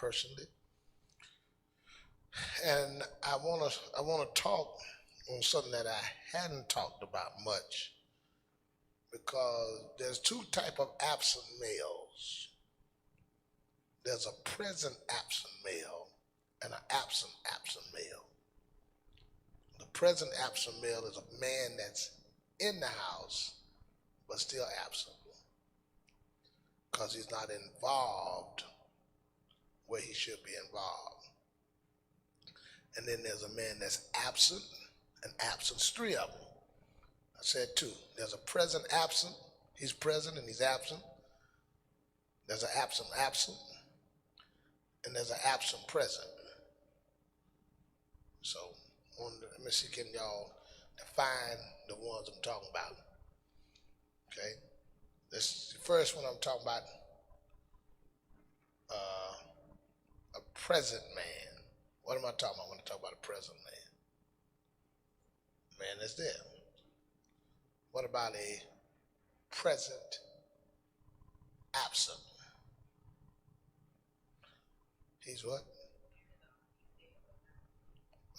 personally, and I want to talk on something that I hadn't talked about much because there's two type of absent males. There's a present absent male and an absent male. The present absent male is a man that's in the house but still absent because he's not involved where he should be involved. And then there's a man that's absent and absence, three of them. I said two. There's a present absent, he's present and he's absent. There's an absent, and there's an absent present. So let me see, can y'all define the ones I'm talking about? Okay, this is the first one I'm talking about. A present man. What am I talking about when I talk about a present man? Man is there. What about a present absent? He's what?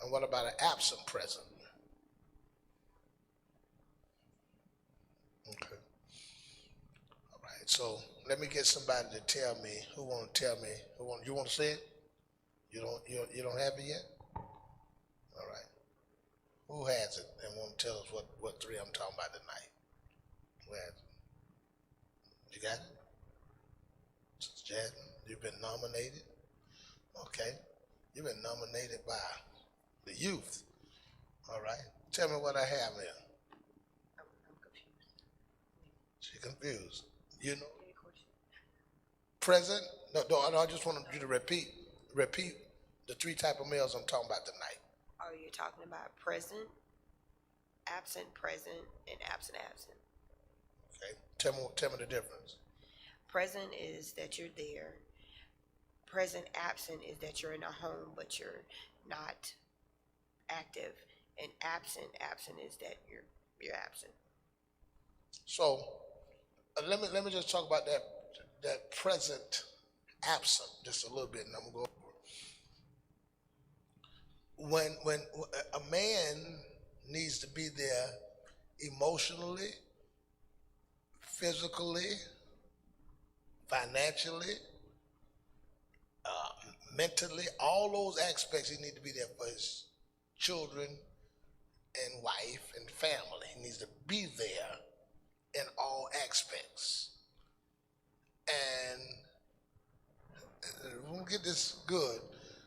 And what about an absent present? Okay. All right. So let me get somebody to tell me who want to tell me you want to say it? You don't have it yet? All right. Who has it and want to tell us what three I'm talking about tonight? Who has it? You got it? Sister Jasmine, you've been nominated? Okay. You've been nominated by the youth. All right. Tell me what I have here. I'm confused. She's confused. You know? Present? No, I just want you to repeat the three type of males I'm talking about tonight. Oh, you're talking about present, absent, and absent. Okay. Tell me the difference. Present is that you're there. Present, absent is that you're in a home but you're not active. And absent is that you're absent. So let me just talk about that present absent just a little bit, and I'm gonna go over. When a man needs to be there emotionally, physically, financially, mentally, all those aspects, he needs to be there for his children and wife and family. He needs to be there in all aspects. And we'll get this good,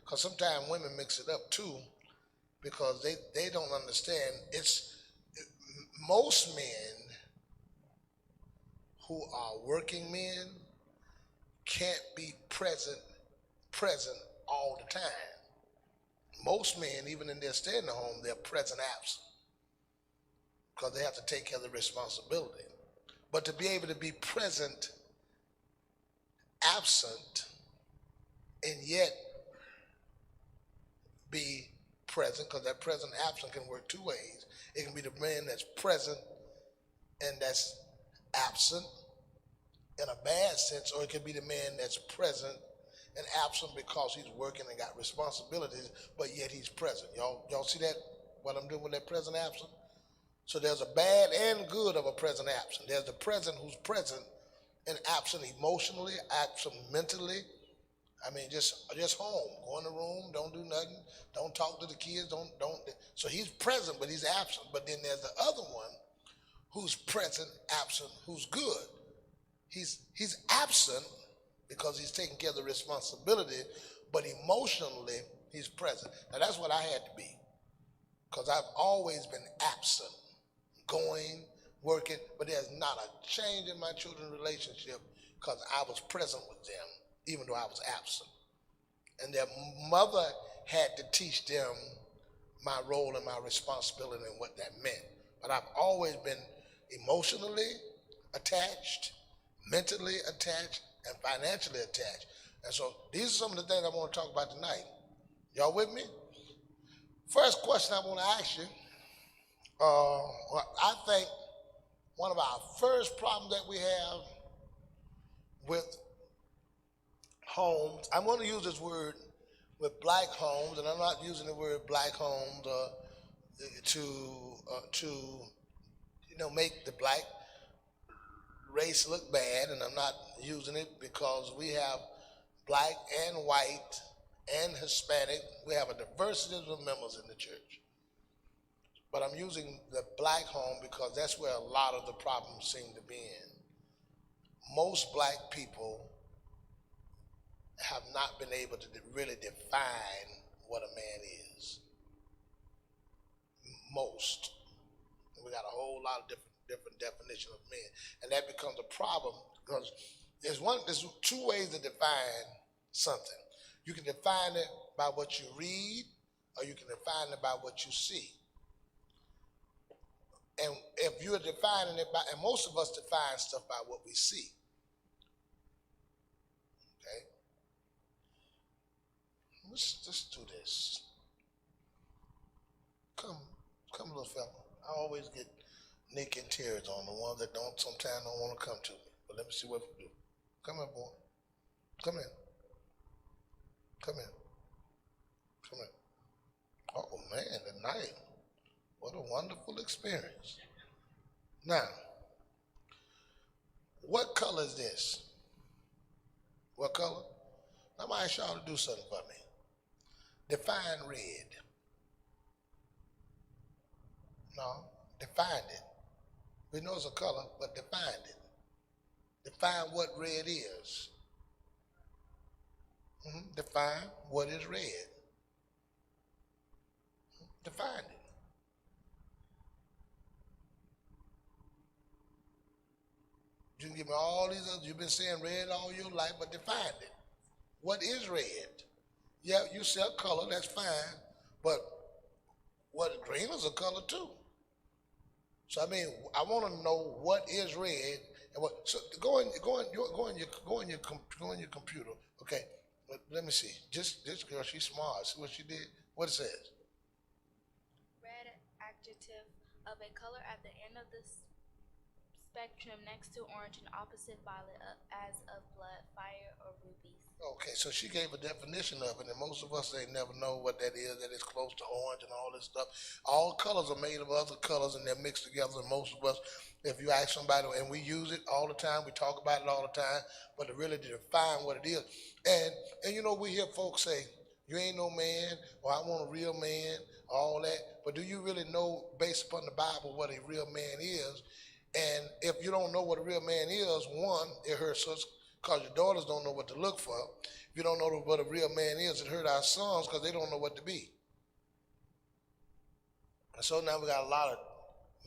because sometimes women mix it up too, because they don't understand. It's most men who are working men can't be present all the time. Most men, even in their stay in the home, they're present absent because they have to take care of the responsibility. But to be able to be present absent and yet be present, because that present absent can work two ways. It can be the man that's present and that's absent in a bad sense, or it can be the man that's present and absent because he's working and got responsibilities, but yet he's present. Y'all see that, what I'm doing with that present absent? So there's a bad and good of a present absent. There's the present who's present and absent emotionally, absent mentally. I mean, just home, go in the room, don't do nothing, don't talk to the kids, don't. So he's present, but he's absent. But then there's the other one who's present, absent, who's good. He's absent because he's taking care of the responsibility, but emotionally he's present. Now that's what I had to be, because I've always been absent, going, working, but there's not a change in my children's relationship because I was present with them, even though I was absent. And their mother had to teach them my role and my responsibility and what that meant. But I've always been emotionally attached, mentally attached, and financially attached. And so these are some of the things I want to talk about tonight. Y'all with me? First question I want to ask you, I think one of our first problems that we have with homes. I'm going to use this word with black homes, and I'm not using the word black homes to make the black race look bad, and I'm not using it because we have black and white and Hispanic. We have a diversity of members in the church. But I'm using the black home because that's where a lot of the problems seem to be in. Most black people have not been able to really define what a man is. Most. We got a whole lot of different definitions of men, and that becomes a problem because there's two ways to define something. You can define it by what you read, or you can define it by what you see. And if you're defining it by, and most of us define stuff by what we see. Okay? Let's do this. Come, little fella. I always get Nick and tears on the ones that sometimes don't want to come to me. But let me see what we do. Come here, boy. Come in. Come in. Come in. Oh man, tonight. What a wonderful experience. Now, what color is this? What color? I'm going to ask y'all to do something for me. Define red. No, define it. We know it's a color, but define it. Define what red is. Define what is red. Define it. You can give me all these others. You've been saying red all your life, but define it. What is red? Yeah, you say a color, that's fine, but what green is a color too. So I mean, I want to know what is red and what. So go in your computer. Okay, let me see. Just this girl, she's smart. See what she did? What it says? Red adjective of a color at the end of the spectrum next to orange and opposite violet as of blood, fire, or rubies. Okay, so she gave a definition of it, and most of us ain't never know what that is, that it's close to orange and all this stuff. All colors are made of other colors, and they're mixed together, and most of us, if you ask somebody, and we use it all the time, we talk about it all the time, but to really define what it is. And we hear folks say, you ain't no man, or I want a real man, all that, but do you really know, based upon the Bible, what a real man is? And if you don't know what a real man is, one, it hurts us because your daughters don't know what to look for. If you don't know what a real man is, it hurt our sons because they don't know what to be. And so now we got a lot of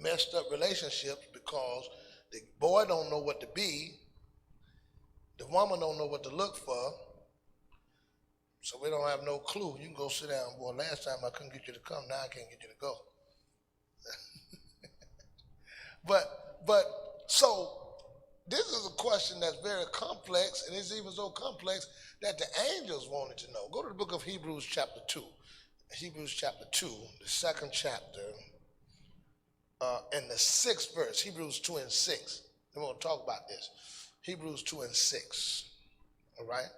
messed up relationships because the boy don't know what to be, the woman don't know what to look for, so we don't have no clue. You can go sit down, boy. Last time I couldn't get you to come, now I can't get you to go. But so this is a question that's very complex, and it's even so complex that the angels wanted to know. Go to the book of Hebrews chapter 2. Hebrews chapter 2, the second chapter, and the 6th verse. Hebrews 2 and 6. And we're going to talk about this. Hebrews 2 and 6. All right?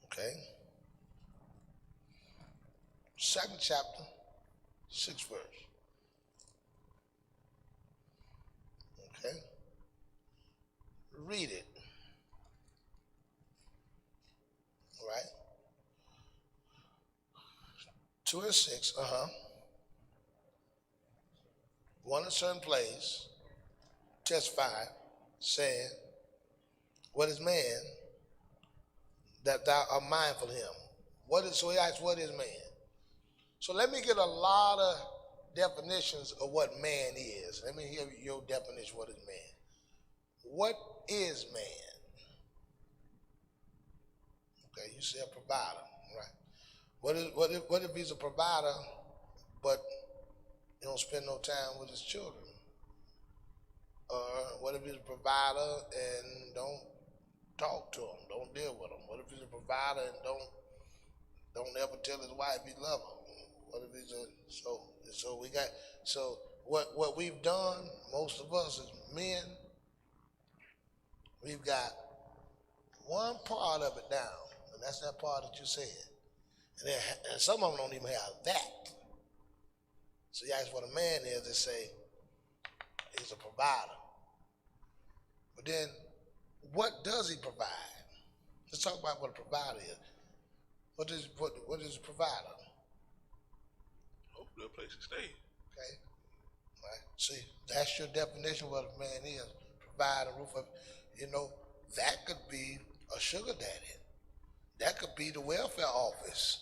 Okay. Second chapter, 6th verse. Okay. Read it. All right. 2 and 6. One in a certain place, testify, saying, what is man that thou art mindful of him? So he asks, what is man? So let me get a lot of definitions of what man is. Let me hear your definition. What is man? What is man? Okay, you say a provider, right? What if he's a provider, but he don't spend no time with his children? Or what if he's a provider and don't talk to them, don't deal with them? What if he's a provider and don't ever tell his wife he love her? What if he's what we've done, most of us as men, We've got one part of it down, and that's that part that you said. And some of them don't even have that. So you ask what a man is, they say he's a provider. But then, what does he provide? Let's talk about what a provider is. What is a provider? Hopefully a place to stay. Okay. Right. See, that's your definition of what a man is. Provide a roof of, that could be a sugar daddy. That could be the welfare office.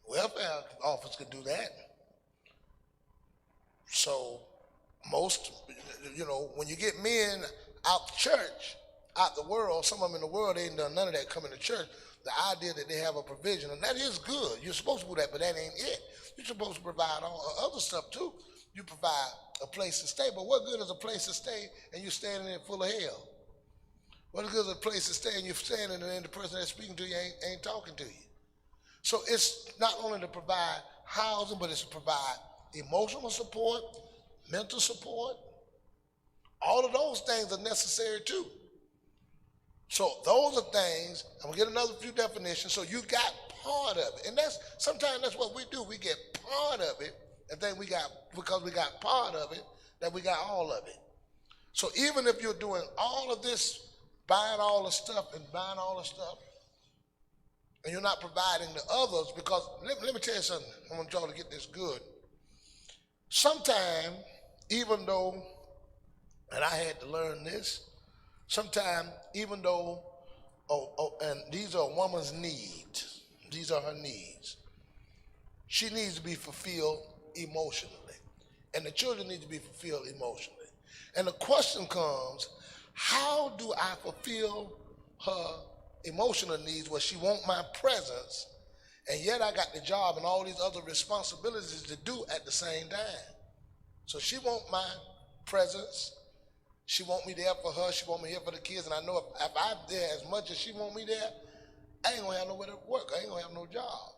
Welfare office could do that. So most, when you get men out the church, out the world, some of them in the world, they ain't done none of that coming to church. The idea that they have a provision, and that is good. You're supposed to do that, but that ain't it. You're supposed to provide all other stuff too. You provide a place to stay, but what good is a place to stay and you're standing in it full of hell? What good is a place to stay and you're standing there and the person that's speaking to you ain't talking to you? So it's not only to provide housing, but it's to provide emotional support, mental support. All of those things are necessary too. So those are things, I'm gonna get another few definitions, so you got part of it. And sometimes that's what we do. We get part of it, and then because we got part of it, that we got all of it. So even if you're doing all of this, buying all the stuff, and you're not providing the others, because let me tell you something, I want y'all to get this good. Sometimes, even though, and I had to learn this, sometimes, even though, and these are a woman's needs, these are her needs. She needs to be fulfilled emotionally, and the children need to be fulfilled emotionally. And the question comes, how do I fulfill her emotional needs where she wants my presence, and yet I got the job and all these other responsibilities to do at the same time? So she wants my presence. She want me there for her. She want me here for the kids. And I know if I'm there as much as she want me there, I ain't going to have nowhere to work. I ain't going to have no job.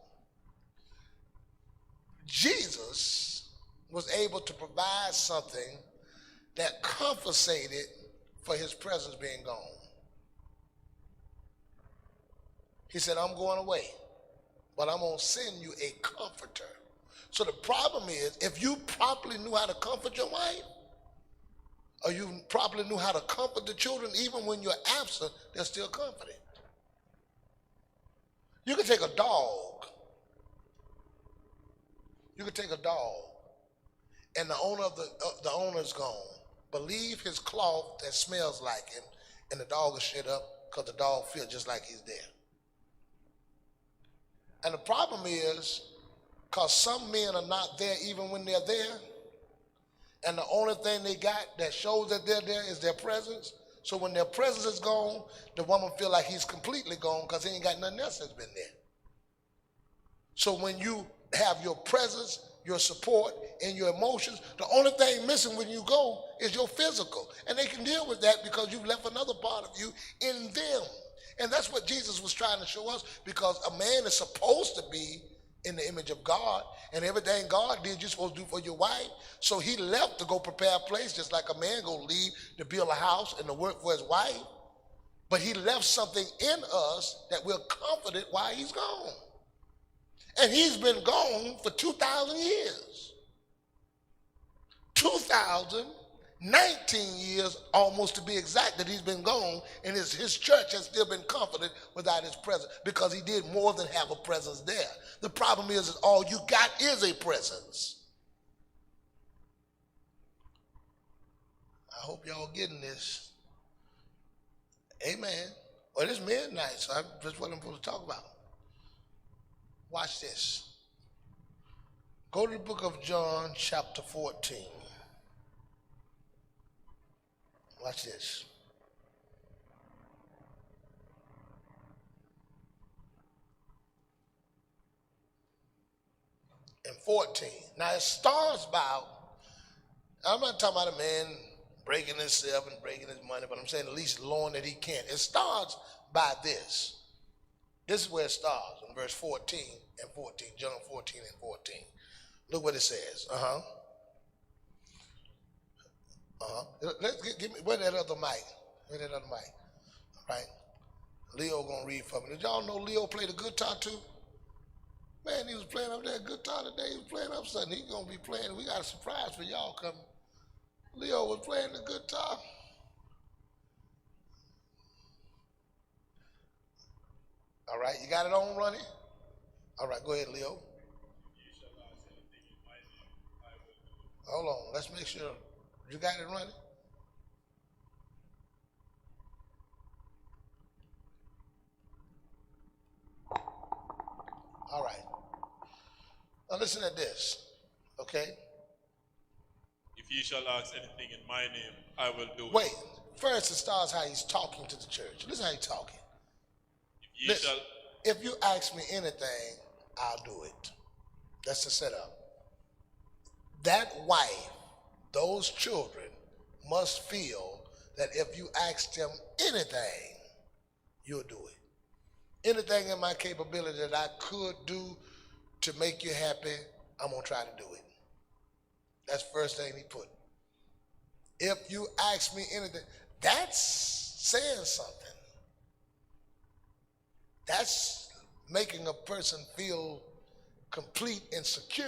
Jesus was able to provide something that compensated for his presence being gone. He said, I'm going away, but I'm going to send you a comforter. So the problem is, if you properly knew how to comfort your wife, or you properly knew how to comfort the children, even when you're absent, they're still comforted. You can take a dog. You can take a dog, and the owner of the owner's gone, but leave his cloth that smells like him, and the dog will shut up because the dog feels just like he's there. And the problem is, because some men are not there even when they're there, and the only thing they got that shows that they're there is their presence. So when their presence is gone, the woman feel like he's completely gone because he ain't got nothing else that's been there. So when you have your presence, your support, and your emotions, the only thing missing when you go is your physical. And they can deal with that because you've left another part of you in them. And that's what Jesus was trying to show us, because a man is supposed to be in the image of God, and everything God did, you're supposed to do for your wife. So he left to go prepare a place, just like a man go leave to build a house and to work for his wife. But he left something in us that we're comforted while he's gone. And he's been gone for 2,000 years. 2,019 years, almost to be exact, that he's been gone, and his church has still been comforted without his presence, because he did more than have a presence there. The problem is that all you got is a presence. I hope y'all getting this. Amen. Well, it's midnight, so that's what I'm supposed to talk about. Watch this. Go to the book of John, chapter 14. Watch this. And 14. Now it starts about, I'm not talking about a man breaking himself and breaking his money, but I'm saying at least lowering that he can't. It starts by this. This is where it starts, in verse 14 and 14, John 14 and 14. Look what it says. Let's give me, where that other mic? Read that other mic. All right. Leo gonna read for me. Did y'all know Leo played the guitar too? Man, he was playing up that guitar today. He was playing up something. He's gonna be playing. We got a surprise for y'all coming. Leo was playing the guitar. All right, you got it on running? All right, go ahead, Leo. Hold on, let's make sure you got it running. All right. Now listen to this, okay? If ye shall ask anything in my name, I will do it. Wait, first it starts how he's talking to the church. Listen how he's talking. If ye Listen, shall, if you ask me anything, I'll do it. That's the setup. That wife, those children must feel that if you ask them anything, you'll do it. Anything in my capability that I could do to make you happy, I'm going to try to do it. That's the first thing he put. If you ask me anything, that's saying something. That's making a person feel complete and secure.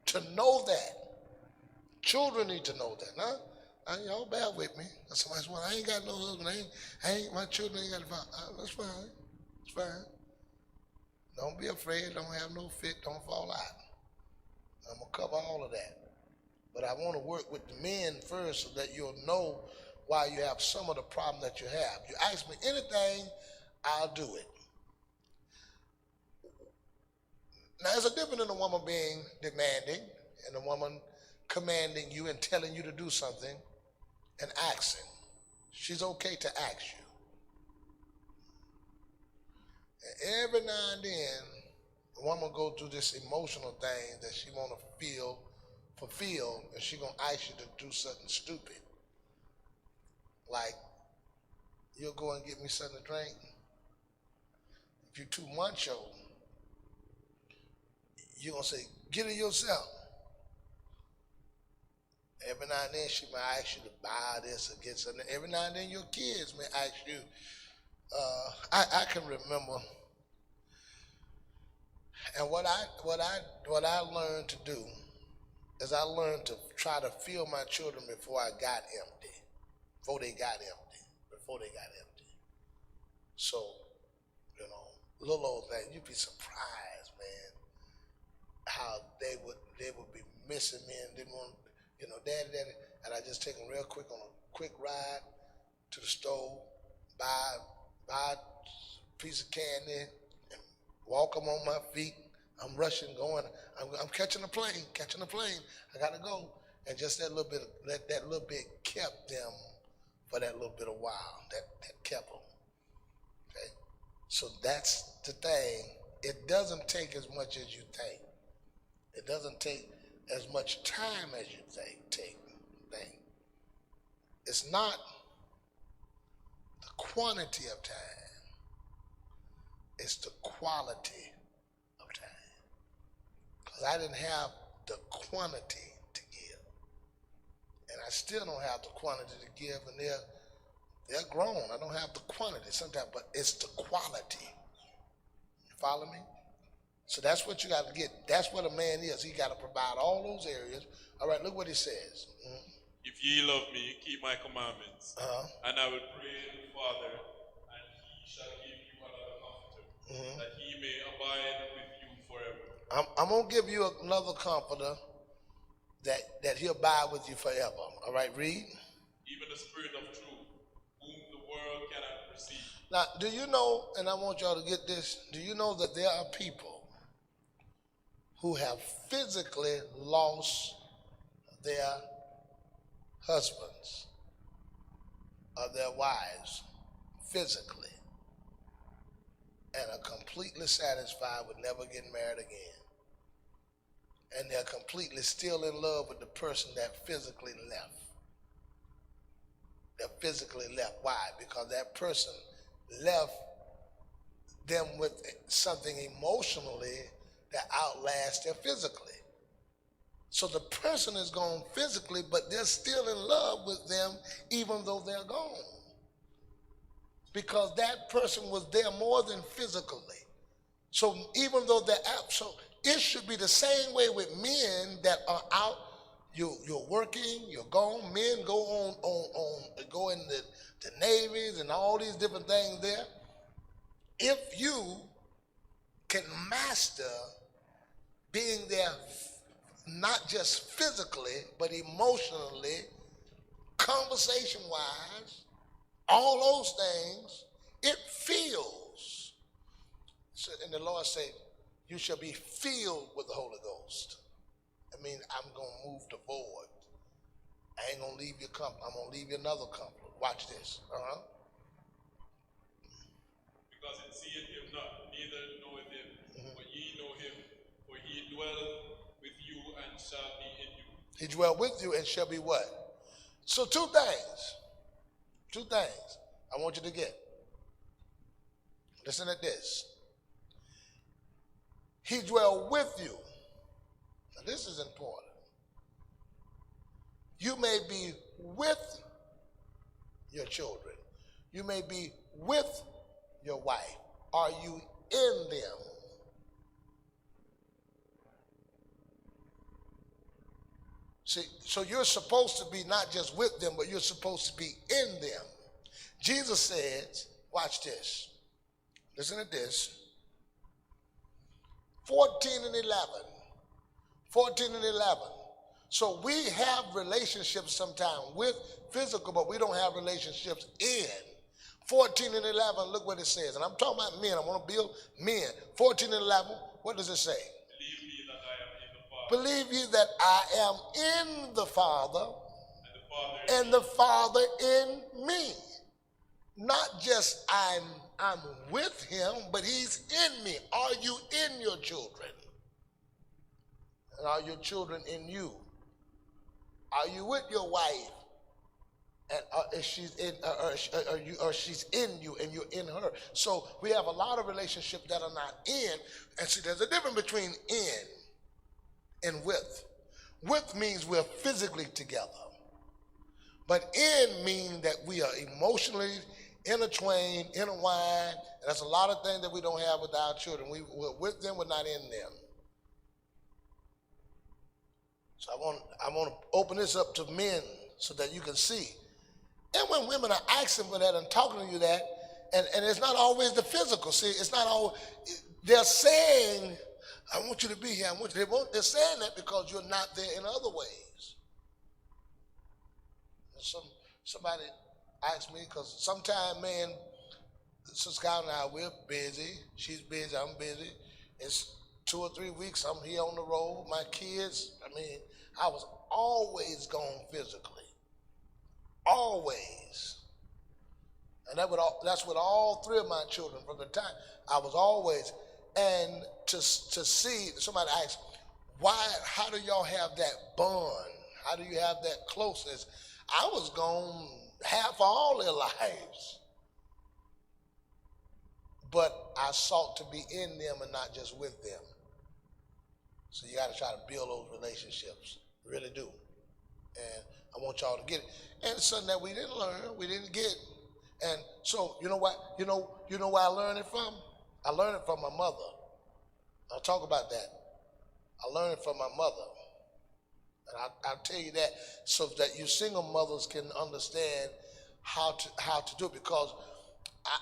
To know that. Children need to know that. Huh? Y'all bear with me. Somebody's well, I ain't got no husband. My children ain't got a father. That's fine. It's fine. Don't be afraid. Don't have no fit. Don't fall out. I'm going to cover all of that. But I want to work with the men first so that you'll know why you have some of the problem that you have. You ask me anything, I'll do it. Now, there's a difference in a woman being demanding and a woman commanding you and telling you to do something and asking. She's okay to ask you. And every now and then, a woman go through this emotional thing that she want to feel fulfilled, and she gonna ask you to do something stupid. Like, you'll go and get me something to drink. If you're too macho, you're going to say, get it yourself. Every now and then she might ask you to buy this or get something. Every now and then your kids may ask you. I can remember, and what I learned to do is I learned to try to fill my children before I got empty, before they got empty. So, little old thing, you'd be surprised, man, how they would be missing me and didn't want, daddy, and I just take them real quick on a quick ride to the store, buy a piece of candy, and walk them on my feet. I'm rushing, going. I'm catching a plane. I gotta go, and just that little bit kept them for that little bit of while. That kept them. Okay, so that's the thing. It doesn't take as much as you think. It doesn't take as much time as you think. It's not the quantity of time. It's the quality of time. Because I didn't have the quantity to give. And I still don't have the quantity to give, and they're grown. I don't have the quantity sometimes, but it's the quality. You follow me? So that's what you got to get. That's what a man is. He got to provide all those areas. All right, look what he says. Mm-hmm. if ye love me, keep my commandments, and I will pray the Father, and he shall give you another comforter, that he may abide with you forever. I'm going to give you another comforter that he'll abide with you forever. All right, read. Even the Spirit of truth, whom the world cannot receive. Now, do you know, and I want y'all to get this, do you know that there are people who have physically lost their husbands or their wives physically and are completely satisfied with never getting married again? And they're completely still in love with the person that physically left. They're physically left. Why? Because that person left them with something emotionally that outlasts their physically. So the person is gone physically, but they're still in love with them even though they're gone. because that person was there more than physically. So even though so it should be the same way with men that are out. You're working, you're gone. Men go go in the navies and all these different things there. If you can master being there, not just physically, but emotionally, conversation wise, all those things, it feels. And the Lord said, you shall be filled with the Holy Ghost. I mean, I'm going to move the board. I ain't going to leave you comfort. I'm going to leave you another comfort. Watch this. Because it seeth him not, neither knoweth him, but ye know him, for he dwelleth with you and shall be in you. He dwell with you and shall be what? So two things I want you to get. Listen at this. He dwell with you. Now this is important. You may be with your children. You may be with your wife. Are you in them? See, so you're supposed to be not just with them, but you're supposed to be in them. Jesus said, watch this. Listen to this. 14 and 11. 14 and 11. So we have relationships sometimes with physical, but we don't have relationships in. 14 and 11, look what it says. And I'm talking about men. I want to build men. 14 and 11, what does it say? Believe ye that I am in the Father, and the Father in me. Not just I'm with him, but he's in me. Are you in your children? And are your children in you? Are you with your wife? And she's in you and you're in her. So we have a lot of relationships that are not in. And see, there's a difference between in and with. With means we're physically together. But in means that we are emotionally intertwined, intertwined. And that's a lot of things that we don't have with our children. We're with them, we're not in them. So I want to open this up to men so that you can see. And when women are asking for that and talking to you that, and it's not always the physical. See, it's not all. They're saying, I want you to be here. They're saying that because you're not there in other ways. Somebody asked me, because sometimes, man, Sister Scott and I, we're busy. She's busy, I'm busy. It's 2 or 3 weeks, I'm here on the road. My kids, I was always gone physically. Always. And that's with all 3 of my children from the time. I was always. And to see, somebody asked, how do y'all have that bond? How do you have that closeness? I was gone half all their lives. But I sought to be in them and not just with them. So you got to try to build those relationships. Really do. And I want y'all to get it. And it's something that we didn't learn, we didn't get. And so, you know what? You know where I learned it from? I learned it from my mother. I'll talk about that. I learned it from my mother. And I'll tell you that so that you single mothers can understand how to do it. Because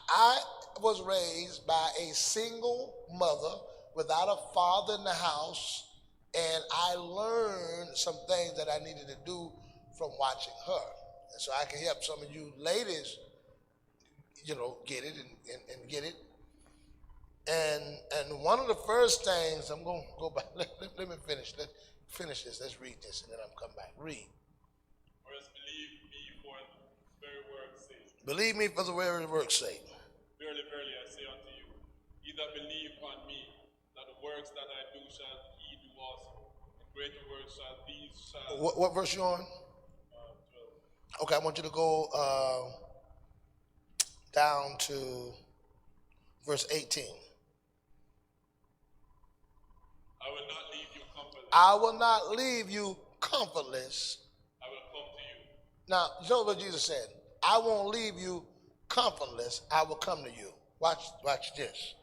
I was raised by a single mother without a father in the house, and I learned some things that I needed to do from watching her. And so I can help some of you ladies, get it and get it. And one of the first things, I'm going to go back, let me finish. Let's finish this. Let's read this, and then I'm come back. Read. Or else believe me for the very work's sake. Believe me for the very work's sake. Verily, verily, I say unto you, he that believe on me, that the works that I do shall he do also. And greater works shall these shall. What verse you on? 12. Okay, I want you to go down to verse 18. I will not leave you comfortless. I will not leave you comfortless. I will come to you. Now, you know what Jesus said? I won't leave you comfortless, I will come to you. Watch this.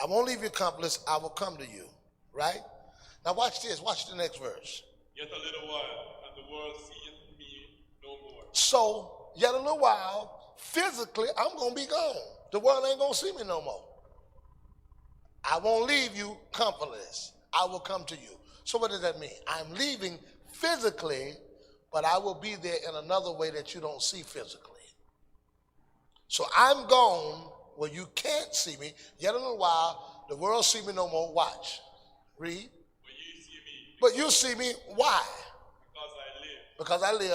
I won't leave you comfortless, I will come to you. Right? Now watch this. Watch the next verse. Yet a little while, and the world seeth me no more. So, yet a little while, physically, I'm going to be gone. The world ain't going to see me no more. I won't leave you comfortless. I will come to you. So what does that mean? I'm leaving physically, but I will be there in another way that you don't see physically. So I'm gone where you can't see me. Yet a little while, the world see me no more. Watch. Read. But you see me. Why? Because I live. Ye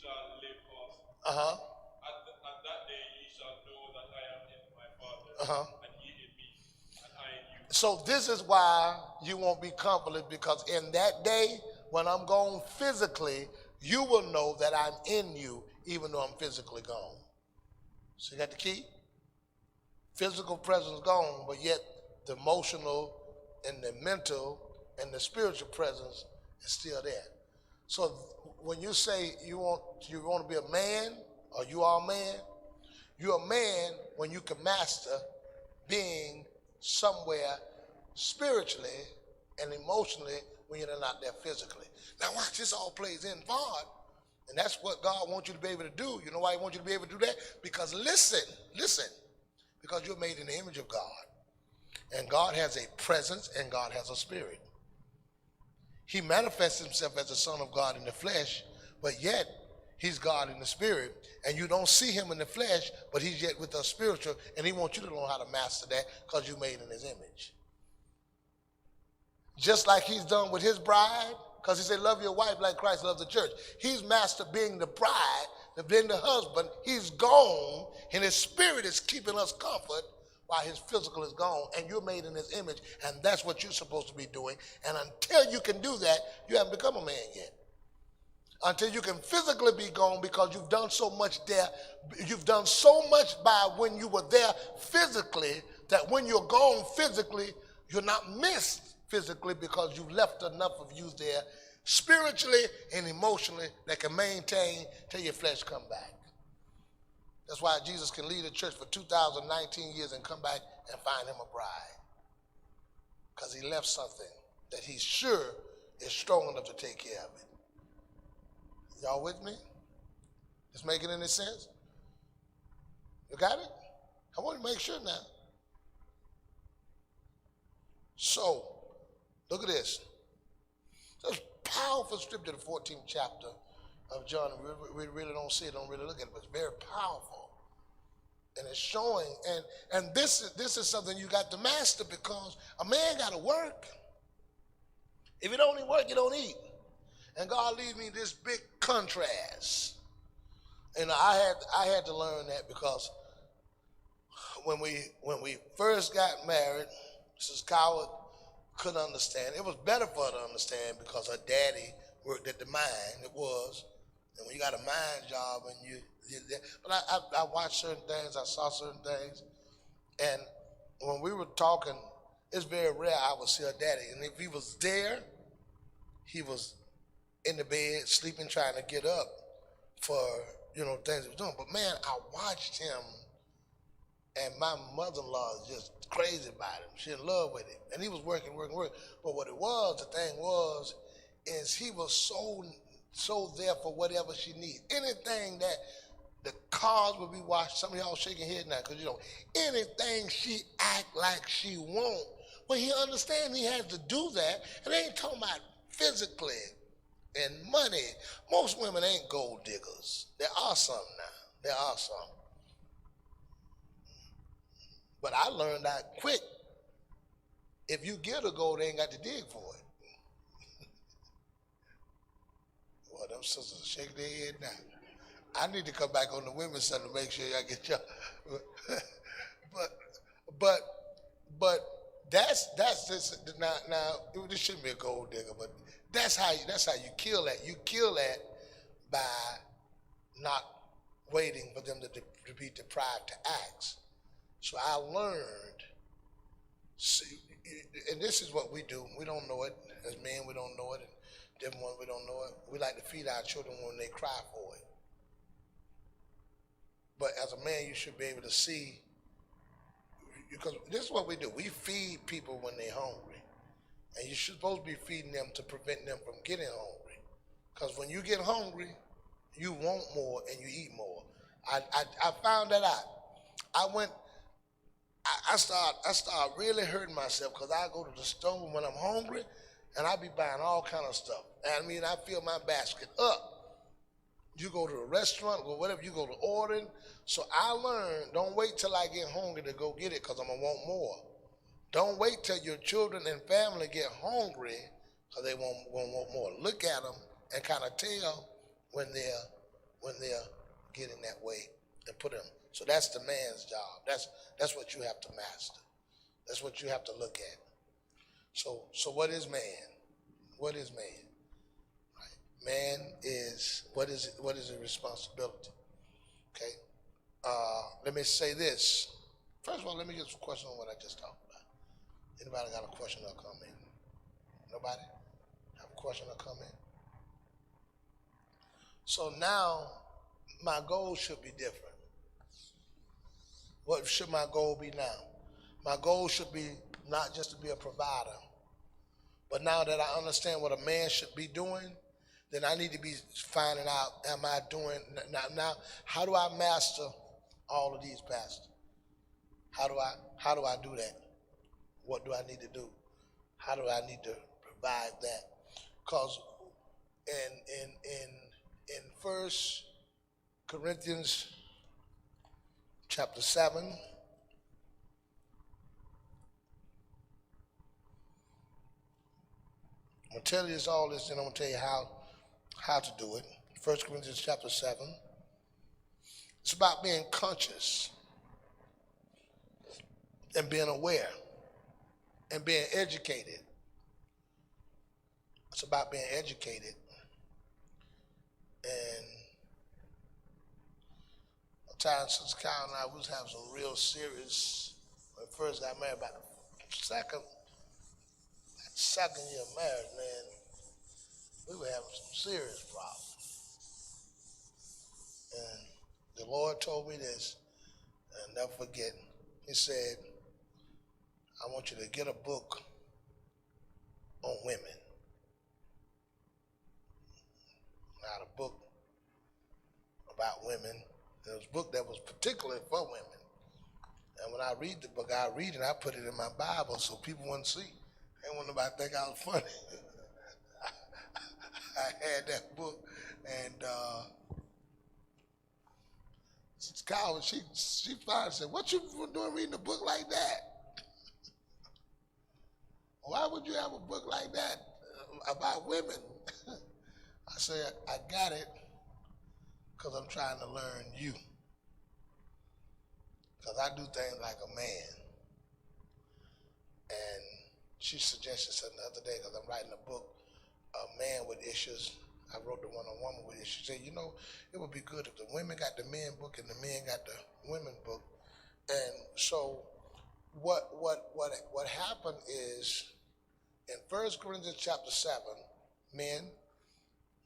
shall live also. At that day ye shall know that I am in my Father, and ye in me, and I in you. So this is why you won't be comfortless, because in that day, when I'm gone physically, you will know that I'm in you, even though I'm physically gone. So you got the key? Physical presence gone, but yet the emotional and the mental and the spiritual presence is still there. So when you say you want to be a man, or you are a man, you're a man when you can master being somewhere spiritually and emotionally when you're not there physically. Now watch, this all plays in part, and that's what God wants you to be able to do. You know why he wants you to be able to do that? Because listen, because you're made in the image of God. And God has a presence and God has a spirit. He manifests himself as the Son of God in the flesh, but yet he's God in the spirit. And you don't see him in the flesh, but he's yet with us spiritual, and he wants you to learn how to master that because you're made in his image. Just like he's done with his bride, because he said, love your wife like Christ loves the church. He's mastered being the bride, being the husband. He's gone, and his spirit is keeping us comfort while his physical is gone, and you're made in his image, and that's what you're supposed to be doing. And until you can do that, you haven't become a man yet. Until you can physically be gone, because you've done so much there. You've done so much by when you were there physically, that when you're gone physically, you're not missed physically, because you've left enough of you there spiritually and emotionally that can maintain till your flesh come back. That's why Jesus can lead a church for 2019 years and come back and find him a bride, because he left something that he's sure is strong enough to take care of it. Y'all with me? Is making any sense? You got it? I want to make sure now. So, look at this. There's powerful scripture, the 14th chapter of John. We really don't see it, don't really look at it, but it's very powerful. And it's showing, and this is something you got to master, because a man got to work. If you don't work, you don't eat. And God leaves me this big contrast. And I had to learn that, because when we first got married, Mrs. Cowart couldn't understand. It was better for her to understand, because her daddy worked at the mine. It was. And when you got a mine job and you but I watched certain things, I saw certain things, and when we were talking, it's very rare I would see her daddy. And if he was there, he was in the bed, sleeping, trying to get up for, things he was doing. But man, I watched him, and my mother-in-law is just crazy about him. She in love with him. And he was working. But what it was, the thing was, is he was so there for whatever she needs. Anything that the cars would be washed. Some of y'all shaking head now, because anything she act like she want. Well, he understands he has to do that. And they ain't talking about physically and money. Most women ain't gold diggers. There are some now. There are some. But I learned that quick. If you get a gold, they ain't got to dig for it. Well, them sisters are shaking their head now. I need to come back on the women's side to make sure y'all get y'all. but that's this now. This shouldn't be a gold digger, but that's how you kill that. You kill that by not waiting for them to be deprived to ask. So I learned. See, and this is what we do. We don't know it as men. We don't know it. And different ones, we don't know it. We like to feed our children when they cry for it. But as a man, you should be able to see, because this is what we do. We feed people when they're hungry. And you're supposed to be feeding them to prevent them from getting hungry. Because when you get hungry, you want more and you eat more. I found that out. I went, I start really hurting myself because I go to the store when I'm hungry and I be buying all kind of stuff. And I mean, I fill my basket up. You go to a restaurant or whatever, you go to ordering. So I learned, don't wait till I get hungry to go get it because I'm going to want more. Don't wait till your children and family get hungry because they want more. Look at them and kind of tell when they're getting that way and put them. So that's the man's job. That's what you have to master. That's what you have to look at. So what is man? What is man? Man is, what is his responsibility? Okay. Let me say this. First of all, let me get some questions on what I just talked about. Anybody got a question or comment? Nobody have a question or comment? So now my goal should be different. What should my goal be now? My goal should be not just to be a provider, but now that I understand what a man should be doing, then I need to be finding out, am I doing, now how do I master all of these, Pastor? How do I do that? What do I need to do? How do I need to provide that? Because in 1 Corinthians chapter 7, I'm going to tell you all this, and I'm going to tell you how to do it. 1 Corinthians chapter 7. It's about being conscious and being aware and being educated. It's about being educated. And a time since Kyle and I was having some real serious, when we first got married, about the second year of marriage, man, we were having some serious problems. And the Lord told me this, and I'll never forget. He said, I want you to get a book on women. I had a book about women. It was a book that was particularly for women. And when I read the book, I read it, I put it in my Bible so people wouldn't see. They wouldn't nobody think I was funny. I had that book, and Cowart, she finally said, "What you doing reading a book like that? Why would you have a book like that about women?" I said, "I got it because I'm trying to learn you. Because I do things like a man." And she suggested something the other day, because I'm writing a book, A Man with Issues. I wrote the one on woman with issues. She said, it would be good if the women got the men book and the men got the women book. And so what happened is, in 1 Corinthians chapter 7, men,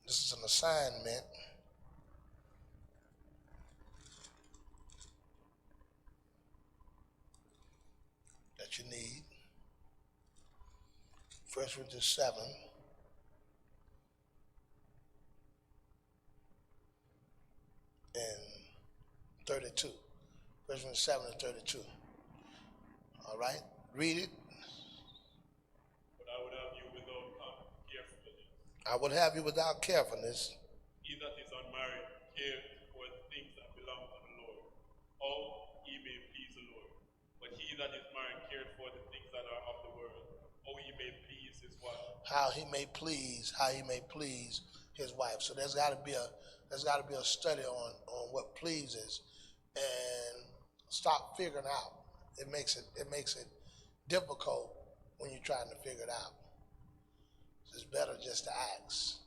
this is an assignment. That you need. 1 Corinthians 7. And 32. 1 Corinthians 7 and 32. All right? Read it. But I would have you without carefulness. I would have you without carefulness. He that is unmarried, care for the things that belong to the Lord, how he may please the Lord. But he that is married, cared for the things that are of the world, how he may please his wife. How he may please his wife. So there's got to be a study on what pleases, and stop figuring out. It makes it difficult when you're trying to figure it out. It's better just to ask.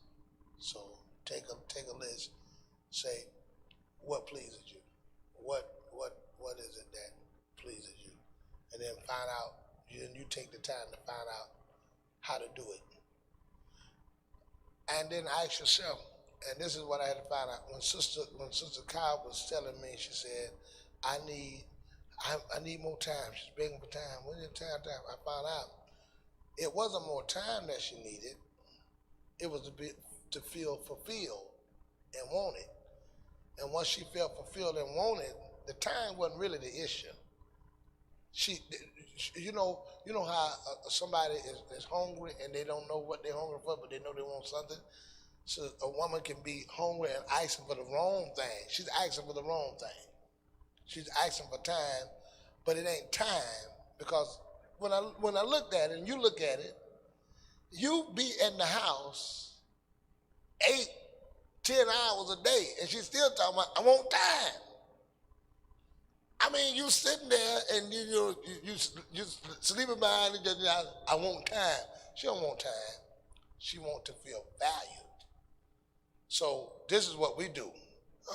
So take a list. Say, what pleases you? What is it that pleases you? And then find out. You take the time to find out how to do it. And then ask yourself, and this is what I had to find out. When Sister Cowart was telling me, she said, I need I need more time. She's begging for time. When is time? I found out it wasn't more time that she needed. It was to feel fulfilled and wanted. And once she felt fulfilled and wanted, the time wasn't really the issue. She, you know how somebody is hungry and they don't know what they're hungry for, but they know they want something. So a woman can be hungry and asking for the wrong thing. She's asking for the wrong thing. She's asking for time, but it ain't time because when I looked at it and you look at it, you be in the house 8, 10 hours a day, and she's still talking about I want time. I mean, you sitting there and you sleeping behind and just I want time. She don't want time. She want to feel valued. So this is what we do.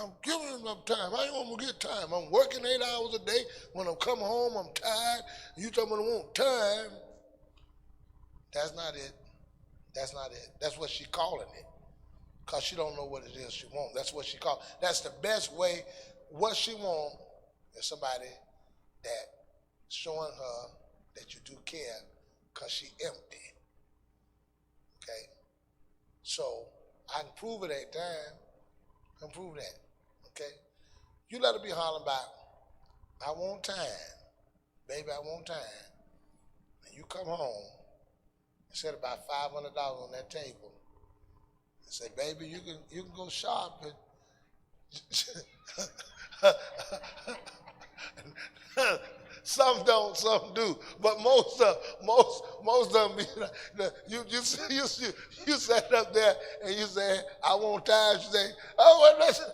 I'm giving enough time. I ain't gonna get time. I'm working 8 hours a day. When I come home, I'm tired. You talking about I want time. That's not it. That's not it. That's what she calling it. Because she don't know what it is she want. That's what she call. That's the best way. What she want is somebody that showing her that you do care because she empty. Okay? So I can prove it ain't time. I can prove that. Okay? You let her be hollering about, I want time. Baby, I want time. And you come home and set about $500 on that table and say, baby, you can go shopping. Some don't, some do, but most of them be like, you sat up there and you say, I want time. You say, oh wait, listen,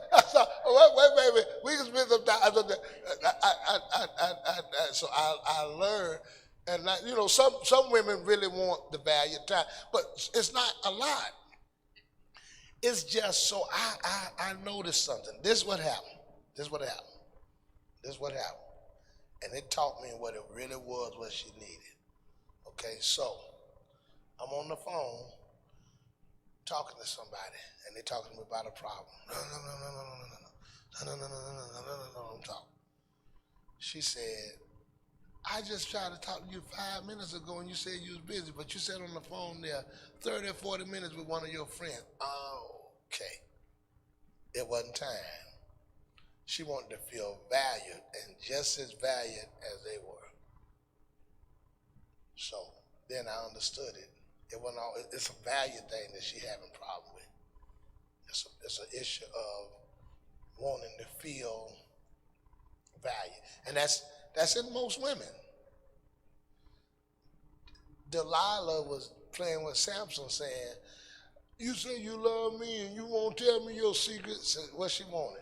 wait, baby, we can spend some time. So I learned, and some women really want the value of time, but it's not a lot. It's just so I noticed something. This is what happened. This is what happened. This is what happened. And it taught me what it really was, what she needed. Okay, so I'm on the phone talking to somebody, and they're talking to me about a problem. No, I'm talking. She said, I just tried to talk to you 5 minutes ago, and you said you was busy, but you sat on the phone there 30 or 40 minutes with one of your friends. Okay. It wasn't time. She wanted to feel valued and just as valued as they were. So then I understood it. It's a value thing that she having a problem with. It's an issue of wanting to feel value. And that's in most women. Delilah was playing with Samson saying, you say you love me and you won't tell me your secrets. What she wanted?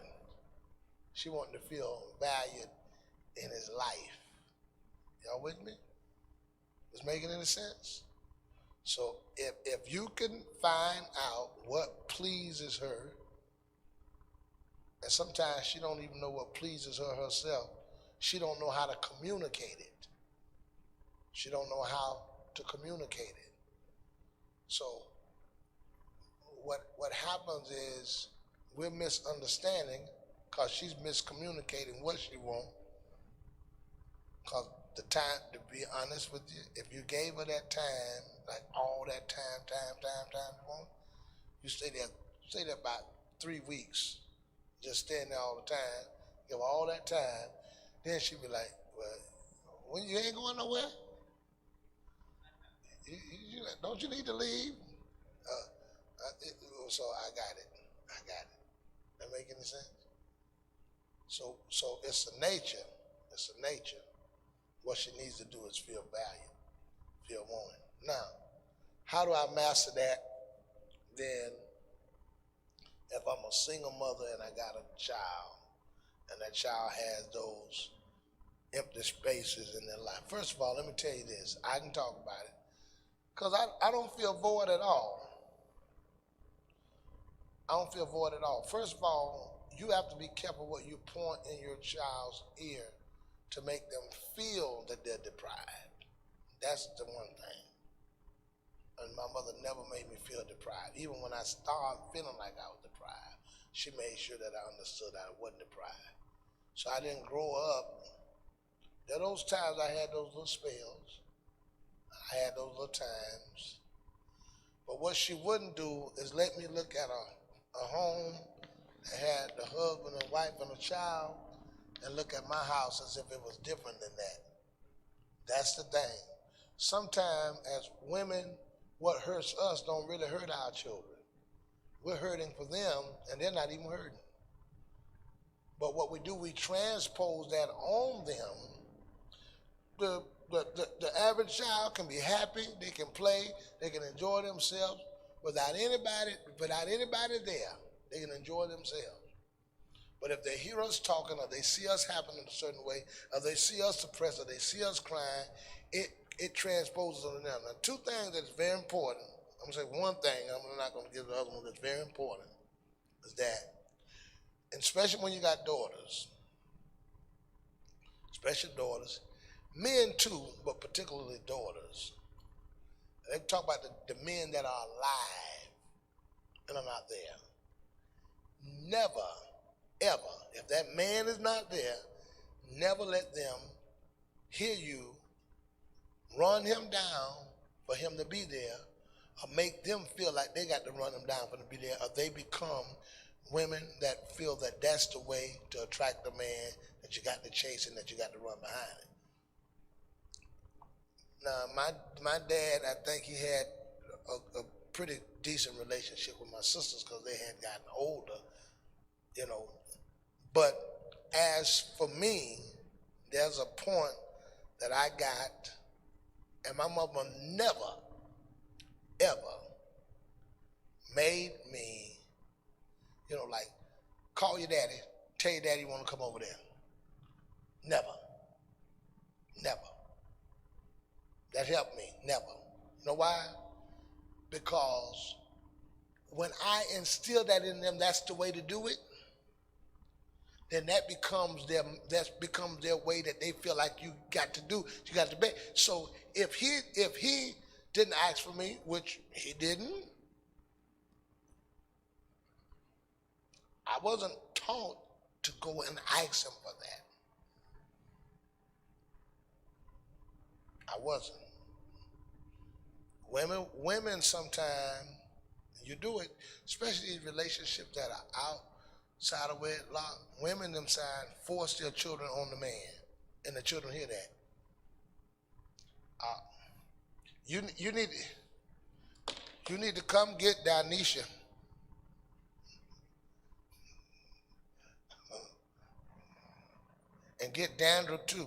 She wanted to feel valued in his life. Y'all with me? Is making any sense? So if you can find out what pleases her, and sometimes she don't even know what pleases her herself, she don't know how to communicate it. She don't know how to communicate it. So what happens is we're misunderstanding because she's miscommunicating what she wants. Because the time, to be honest with you, if you gave her that time, like all that time you want, you stay there about 3 weeks, just staying there all the time, give her all that time, then she'd be like, well, when you ain't going nowhere, don't you need to leave? So I got it. That make any sense? So it's a nature. It's a nature. What she needs to do is feel valued, feel wanted. Now, how do I master that? Then, if I'm a single mother and I got a child, and that child has those empty spaces in their life. First of all, let me tell you this. I can talk about it. Because I don't feel void at all. I don't feel void at all. First of all, you have to be careful what you point in your child's ear to make them feel that they're deprived. That's the one thing. And my mother never made me feel deprived. Even when I started feeling like I was deprived, she made sure that I understood I wasn't deprived. So I didn't grow up. There are those times I had those little spells. I had those little times. But what she wouldn't do is let me look at a home that had the husband and wife and a child and look at my house as if it was different than that. That's the thing. Sometimes as women, what hurts us don't really hurt our children. We're hurting for them and they're not even hurting. But what we do, we transpose that on them. The average child can be happy, they can play, they can enjoy themselves without anybody there. They can enjoy themselves. But if they hear us talking or they see us happen in a certain way, or they see us depressed or they see us crying, it transposes on them. Now, two things that's very important. I'm going to say one thing, I'm not going to give the other one that's very important, is that, and especially when you got daughters, men too, but particularly daughters. They talk about the men that are alive and are not there. Never, ever, if that man is not there, never let them hear you run him down for him to be there, or make them feel like they got to run him down for him to be there, or they become women that feel that that's the way to attract the man that you got to chase and that you got to run behind it. Now, my dad, I think he had a pretty decent relationship with my sisters because they had gotten older, you know. But as for me, there's a point that I got, and my mother never, ever made me, like, call your daddy, tell your daddy you want to come over there. Never. Never. That helped me. Never. You know why? Because when I instill that in them, that's the way to do it, then that becomes their way that they feel like you got to do. You got to be. So if he didn't ask for me, which he didn't, I wasn't taught to go and ask him for that. I wasn't. Women sometimes, you do it, especially in relationships that are outside of wedlock, women themselves force their children on the man, and the children hear that. You need to come get Danisha. And get Dandra too.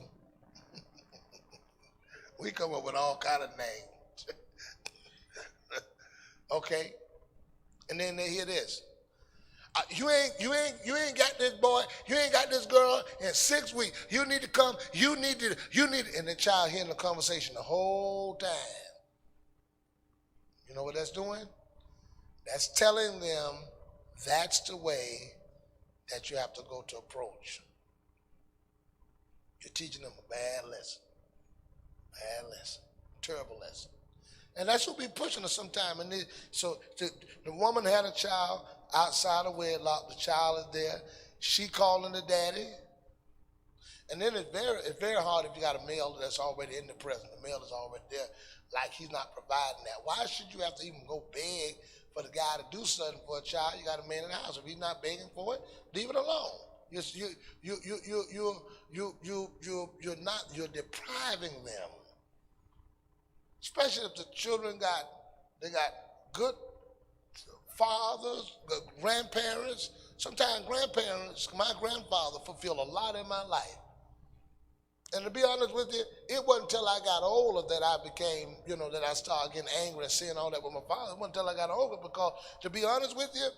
We come up with all kind of names. Okay? And then they hear this. You ain't got this boy, you ain't got this girl in 6 weeks. You need to come, you need, and the child hearing the conversation the whole time. You know what that's doing? That's telling them that's the way that you have to go to approach. You're teaching them a bad lesson. Bad lesson. Terrible lesson. And that's what we pushing us sometime. And so the woman had a child outside of wedlock. The child is there. She calling the daddy. And then it's very hard if you got a male that's already in the present. The male is already there. Like he's not providing that. Why should you have to even go beg for the guy to do something for a child? You got a man in the house. If he's not begging for it, leave it alone. You're depriving them. Especially if the children got good fathers, good grandparents. Sometimes grandparents, my grandfather fulfilled a lot in my life. And to be honest with you, it wasn't until I got older that I became, that I started getting angry and seeing all that with my father. It wasn't until I got older because, to be honest with you,